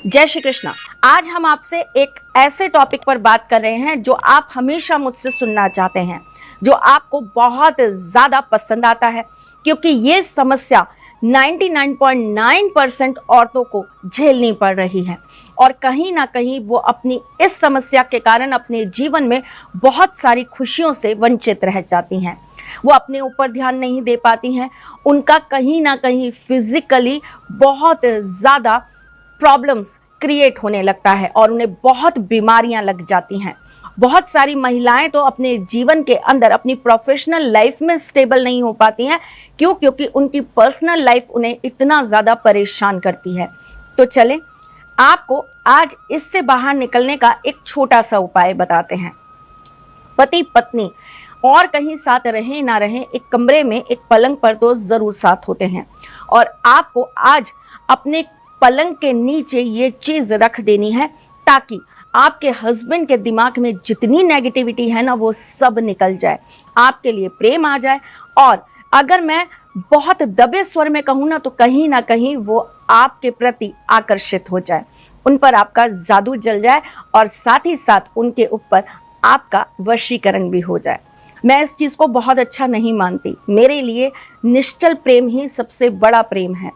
जय श्री कृष्णा। आज हम आपसे एक ऐसे टॉपिक पर बात कर रहे हैं जो आप हमेशा मुझसे सुनना चाहते हैं, जो आपको बहुत ज़्यादा पसंद आता है, क्योंकि ये समस्या 99.9% औरतों को झेलनी पड़ रही है और कहीं ना कहीं वो अपनी इस समस्या के कारण अपने जीवन में बहुत सारी खुशियों से वंचित रह जाती हैं। वो अपने ऊपर ध्यान नहीं दे पाती हैं, उनका कहीं ना कहीं फिजिकली बहुत ज़्यादा प्रॉब्लम्स क्रिएट होने लगता है और उन्हें बहुत बीमारियां लग जाती हैं। बहुत सारी महिलाएं तो अपने जीवन के अंदर अपनी प्रोफेशनल लाइफ में स्टेबल नहीं हो पाती हैं। क्यों? क्योंकि उनकी पर्सनल लाइफ उन्हें इतना ज़्यादा परेशान करती है। तो चलें, आपको आज इससे बाहर निकलने का एक छोटा सा उपाय बताते हैं। पति पत्नी और कहीं साथ रहे ना रहे, एक कमरे में एक पलंग पर तो ज़रूर साथ होते हैं और आपको आज अपने पलंग के नीचे ये चीज़ रख देनी है ताकि आपके हस्बैंड के दिमाग में जितनी नेगेटिविटी है ना, वो सब निकल जाए, आपके लिए प्रेम आ जाए। और अगर मैं बहुत दबे स्वर में कहूँ ना कहीं वो आपके प्रति आकर्षित हो जाए, उन पर आपका जादू जल जाए और साथ ही साथ उनके ऊपर आपका वशीकरण भी हो जाए। मैं इस चीज़ को बहुत अच्छा नहीं मानती। मेरे लिए निश्चल प्रेम ही सबसे बड़ा प्रेम है।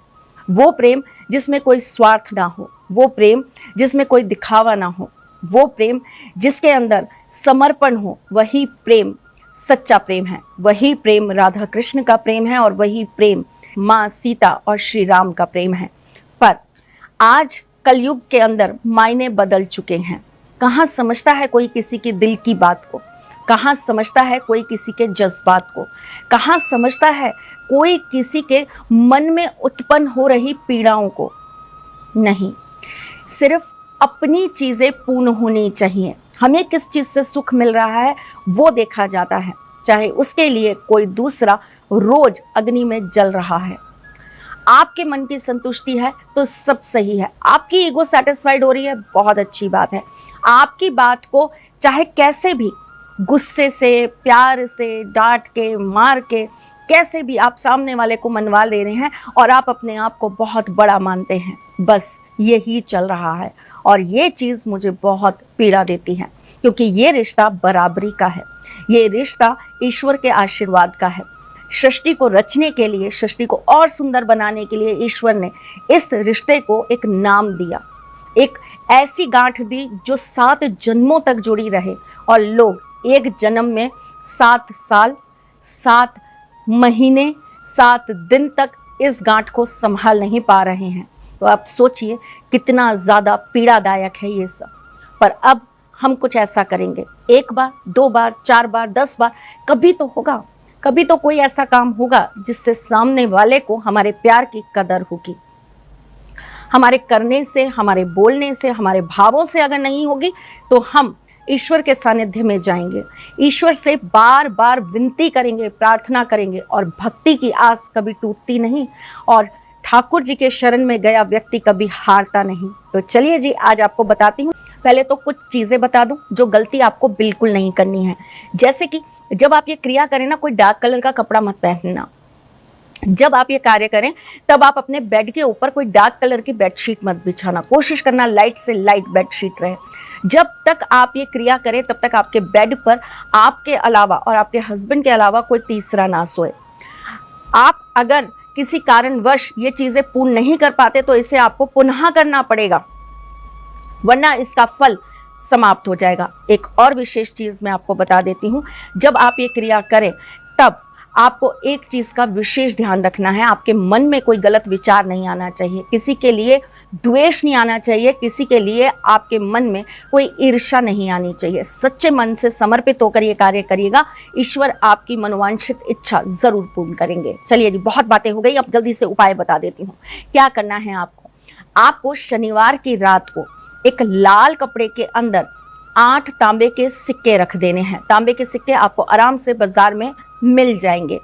वो प्रेम जिसमें कोई स्वार्थ ना हो, वो प्रेम जिसमें कोई दिखावा ना हो, वो प्रेम जिसके अंदर समर्पण हो, वही प्रेम सच्चा प्रेम है। वही प्रेम राधा कृष्ण का प्रेम है और वही प्रेम माँ सीता और श्री राम का प्रेम है। पर आज कलयुग के अंदर मायने बदल चुके हैं। कहाँ समझता है कोई किसी की दिल की बात को, कहाँ समझता है कोई किसी के जज्बात को, कहाँ समझता है कोई किसी के मन में उत्पन्न हो रही पीड़ाओं को। नहीं, सिर्फ अपनी चीज़ें पूर्ण होनी चाहिए। हमें किस चीज़ से सुख मिल रहा है वो देखा जाता है, चाहे उसके लिए कोई दूसरा रोज अग्नि में जल रहा है। आपके मन की संतुष्टि है तो सब सही है। आपकी ईगो सेटिस्फाइड हो रही है, बहुत अच्छी बात है। आपकी बात को चाहे कैसे भी, गुस्से से, प्यार से, डांट के, मार के, कैसे भी आप सामने वाले को मनवा ले रहे हैं और आप अपने आप को बहुत बड़ा मानते हैं, बस यही चल रहा है। और ये चीज़ मुझे बहुत पीड़ा देती है, क्योंकि ये रिश्ता बराबरी का है, ये रिश्ता ईश्वर के आशीर्वाद का है। सृष्टि को रचने के लिए, सृष्टि को और सुंदर बनाने के लिए ईश्वर ने इस रिश्ते को एक नाम दिया, एक ऐसी गांठ दी जो 7 जन्मों तक जुड़ी रहे। और लोग एक जन्म में 7 साल, 7 महीने, 7 दिन तक इस गांठ को संभाल नहीं पा रहे हैं। तो आप सोचिए कितना ज़्यादा पीड़ादायक है ये सब। पर अब हम कुछ ऐसा करेंगे, 1 बार, 2 बार, 4 बार, 10 बार, कभी तो होगा, कभी तो कोई ऐसा काम होगा जिससे सामने वाले को हमारे प्यार की कदर होगी। हमारे करने से, हमारे बोलने से, हमारे भावों से अगर नहीं होगी तो हम ईश्वर के सानिध्य में जाएंगे, ईश्वर से बार बार विनती करेंगे, प्रार्थना करेंगे। और भक्ति की आस कभी टूटती नहीं और ठाकुर जी के शरण में गया व्यक्ति कभी हारता नहीं। तो चलिए जी, आज आपको बताती हूँ। पहले तो कुछ चीज़ें बता दूं जो गलती आपको बिल्कुल नहीं करनी है। जैसे कि जब आप ये क्रिया करें ना, कोई डार्क कलर का कपड़ा मत पहनना। जब आप ये कार्य करें तब आप अपने बेड के ऊपर कोई डार्क कलर की बेडशीट मत बिछाना, कोशिश करना लाइट से लाइट बेडशीट रहे। जब तक आप ये क्रिया करें तब तक आपके बेड पर आपके अलावा और आपके हस्बैंड के अलावा कोई तीसरा ना सोए। आप अगर किसी कारणवश ये चीज़ें पूर्ण नहीं कर पाते तो इसे आपको पुनः करना पड़ेगा, वरना इसका फल समाप्त हो जाएगा। एक और विशेष चीज़ मैं आपको बता देती हूँ। जब आप ये क्रिया करें तब आपको एक चीज़ का विशेष ध्यान रखना है, आपके मन में कोई गलत विचार नहीं आना चाहिए, किसी के लिए द्वेष नहीं आना चाहिए, किसी के लिए आपके मन में कोई ईर्ष्या नहीं आनी चाहिए। सच्चे मन से समर्पित होकर ये कार्य करिएगा, ईश्वर आपकी मनोवांछित इच्छा ज़रूर पूर्ण करेंगे। चलिए जी, बहुत बातें हो गई, अब जल्दी से उपाय बता देती हूँ। क्या करना है आपको? आपको शनिवार की रात को एक लाल कपड़े के अंदर 8 तांबे के सिक्के रख देने हैं। तांबे के सिक्के आपको आराम से बाजार में मिल जाएंगे।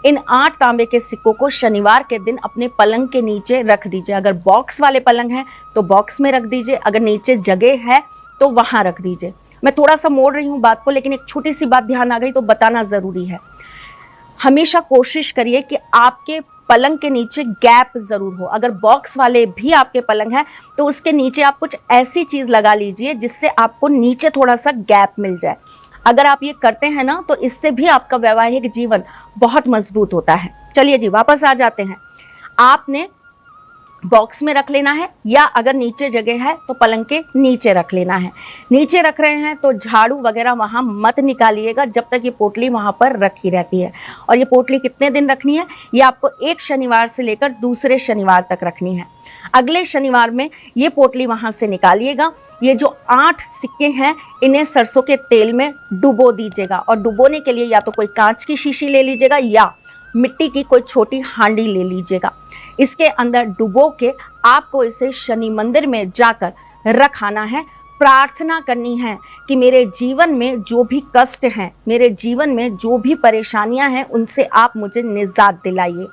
इन 8 तांबे के सिक्कों को शनिवार के दिन अपने पलंग के नीचे रख दीजिए। अगर बॉक्स वाले पलंग हैं तो बॉक्स में रख दीजिए, अगर नीचे जगह है तो वहाँ रख दीजिए। मैं थोड़ा सा मोड़ रही हूँ बात को, लेकिन एक छोटी सी बात ध्यान आ गई तो बताना ज़रूरी है। हमेशा कोशिश करिए कि आपके पलंग के नीचे गैप ज़रूर हो। अगर बॉक्स वाले भी आपके पलंग है तो उसके नीचे आप कुछ ऐसी चीज़ लगा लीजिए जिससे आपको नीचे थोड़ा सा गैप मिल जाए। अगर आप ये करते हैं ना तो इससे भी आपका वैवाहिक जीवन बहुत मजबूत होता है। चलिए जी, वापस आ जाते हैं। आपने बॉक्स में रख लेना है या अगर नीचे जगह है तो पलंग के नीचे रख लेना है। नीचे रख रहे हैं तो झाड़ू वगैरह वहाँ मत निकालिएगा जब तक ये पोटली वहाँ पर रखी रहती है। और ये पोटली कितने दिन रखनी है? ये आपको एक शनिवार से लेकर दूसरे शनिवार तक रखनी है। अगले शनिवार में ये पोटली वहाँ से निकालिएगा। ये जो 8 सिक्के हैं इन्हें सरसों के तेल में डुबो दीजिएगा और डुबोने के लिए या तो कोई कांच की शीशी ले लीजिएगा या मिट्टी की कोई छोटी हांडी ले लीजिएगा। इसके अंदर डुबो के आपको इसे शनि मंदिर में जाकर रखाना है। प्रार्थना करनी है कि मेरे जीवन में जो भी कष्ट हैं, मेरे जीवन में जो भी परेशानियां हैं, उनसे आप मुझे निजात दिलाइए।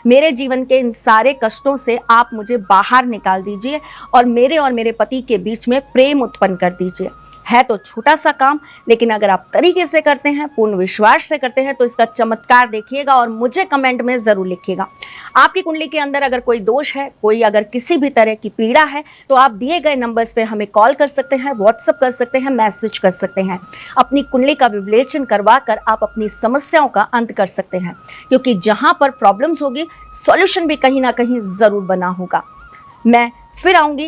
मेरे जीवन के इन सारे कष्टों से आप मुझे बाहर निकाल दीजिए और मेरे पति के बीच में प्रेम उत्पन्न कर दीजिए। है तो छोटा सा काम, लेकिन अगर आप तरीके से करते हैं, पूर्ण विश्वास से करते हैं तो इसका चमत्कार देखिएगा और मुझे कमेंट में ज़रूर लिखिएगा। आपकी कुंडली के अंदर अगर कोई दोष है, कोई अगर किसी भी तरह की पीड़ा है तो आप दिए गए नंबर्स पे हमें कॉल कर सकते हैं, व्हाट्सअप कर सकते हैं, मैसेज कर सकते हैं। अपनी कुंडली का विश्लेषण करवा कर आप अपनी समस्याओं का अंत कर सकते हैं, क्योंकि जहाँ पर प्रॉब्लम्स होगी सॉल्यूशन भी कहीं ना कहीं ज़रूर बना होगा। मैं फिर आऊँगी